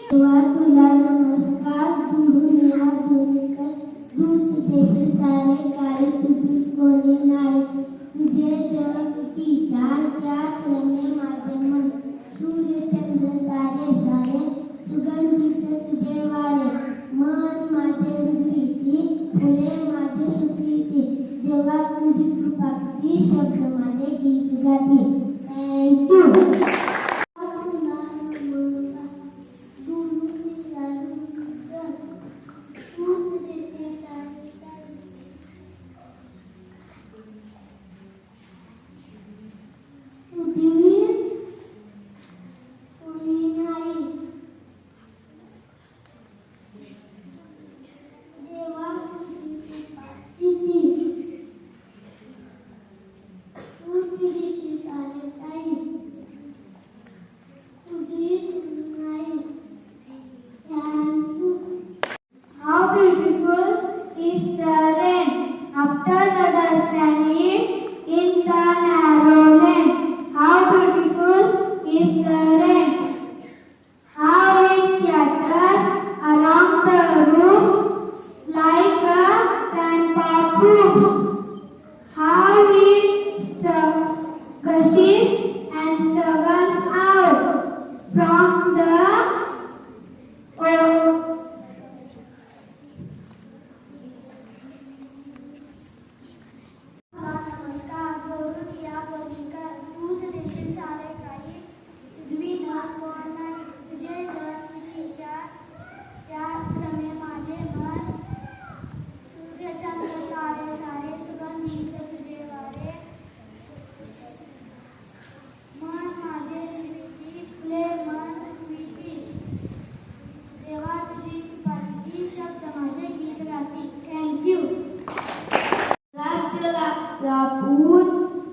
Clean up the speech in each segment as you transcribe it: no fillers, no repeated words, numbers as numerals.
तेव्हा तुला नमस्कार जुडून या दोन्हीकर दूध देशील सारे काही तुझी कोणी नाही तुझे जग किती छान त्यात रमे माझे मन सूर्य चंद्र तारे सारे सुगंधित तुझे वारे मन माझे रुजविती फुले माझे सुकविती जेव्हा तुझी कृपा किती शब्द माझे गीत गाती थँक्यू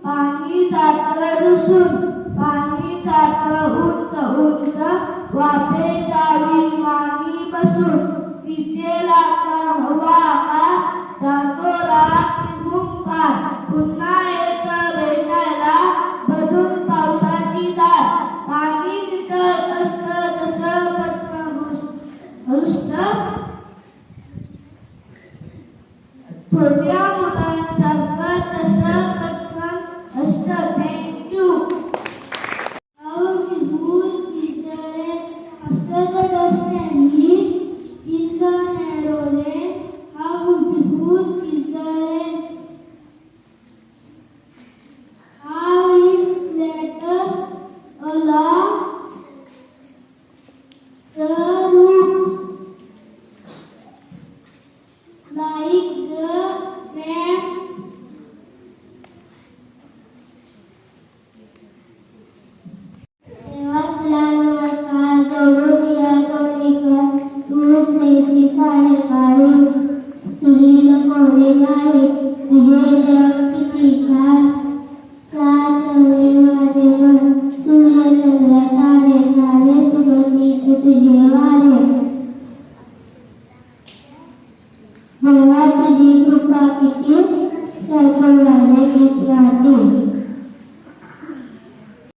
पाणी जातं रुसून पाणी जातं उंच उंच वाफे जावी मागी बसून तिथे लागला हवा आकाश जातो रात निघून पार पुन्हा येतं भेटायला बदून पावसाची दार पाणी तिथं असतं तसं पटकन हृष्ट छोट्या मुलांसारखं तसं पटकन असतं थँक्यू